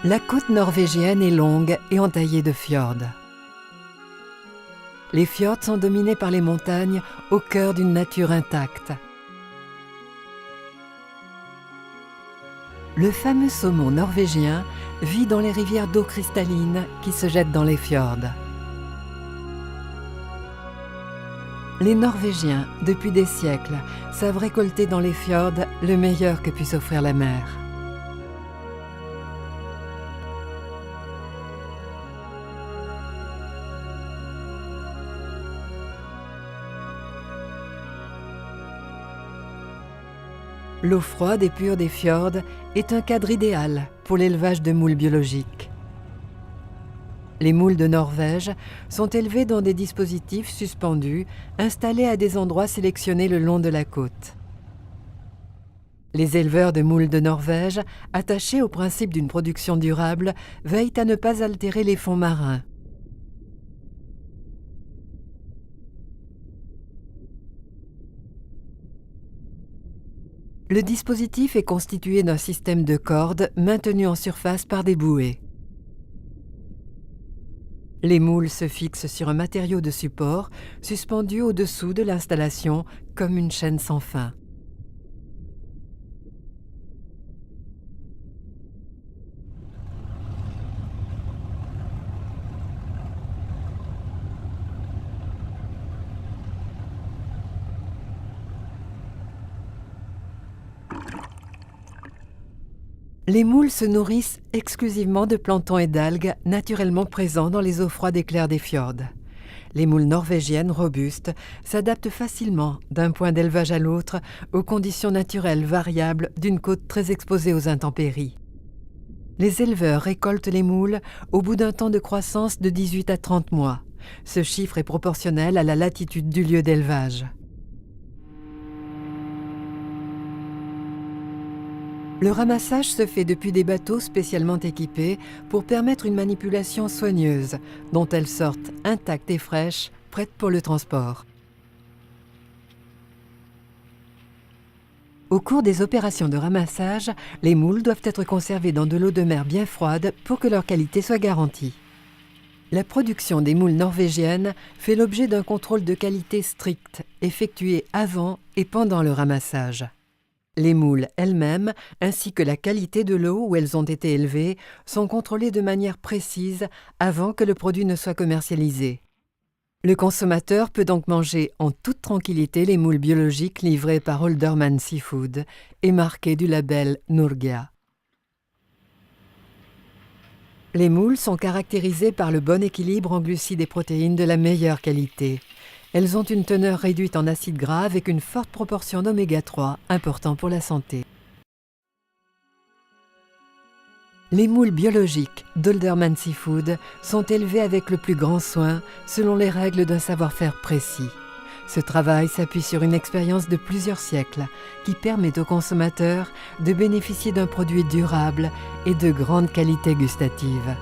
La côte norvégienne est longue et entaillée de fjords. Les fjords sont dominés par les montagnes au cœur d'une nature intacte. Le fameux saumon norvégien vit dans les rivières d'eau cristalline qui se jettent dans les fjords. Les Norvégiens, depuis des siècles, savent récolter dans les fjords le meilleur que puisse offrir la mer. L'eau froide et pure des fjords est un cadre idéal pour l'élevage de moules biologiques. Les moules de Norvège sont élevés dans des dispositifs suspendus installés à des endroits sélectionnés le long de la côte. Les éleveurs de moules de Norvège, attachés au principe d'une production durable, veillent à ne pas altérer les fonds marins. Le dispositif est constitué d'un système de cordes maintenu en surface par des bouées. Les moules se fixent sur un matériau de support suspendu au-dessous de l'installation comme une chaîne sans fin. Les moules se nourrissent exclusivement de plancton et d'algues naturellement présents dans les eaux froides et claires des fjords. Les moules norvégiennes robustes s'adaptent facilement d'un point d'élevage à l'autre aux conditions naturelles variables d'une côte très exposée aux intempéries. Les éleveurs récoltent les moules au bout d'un temps de croissance de 18 à 30 mois. Ce chiffre est proportionnel à la latitude du lieu d'élevage. Le ramassage se fait depuis des bateaux spécialement équipés pour permettre une manipulation soigneuse, dont elles sortent intactes et fraîches, prêtes pour le transport. Au cours des opérations de ramassage, les moules doivent être conservés dans de l'eau de mer bien froide pour que leur qualité soit garantie. La production des moules norvégiennes fait l'objet d'un contrôle de qualité strict, effectué avant et pendant le ramassage. Les moules elles-mêmes, ainsi que la qualité de l'eau où elles ont été élevées, sont contrôlées de manière précise avant que le produit ne soit commercialisé. Le consommateur peut donc manger en toute tranquillité les moules biologiques livrés par Olderman Seafood et marqués du label Norgia. Les moules sont caractérisées par le bon équilibre en glucides et protéines de la meilleure qualité. Elles ont une teneur réduite en acides gras avec une forte proportion d'oméga 3, important pour la santé. Les moules biologiques d'Olderman Seafood sont élevés avec le plus grand soin, selon les règles d'un savoir-faire précis. Ce travail s'appuie sur une expérience de plusieurs siècles qui permet aux consommateurs de bénéficier d'un produit durable et de grande qualité gustative.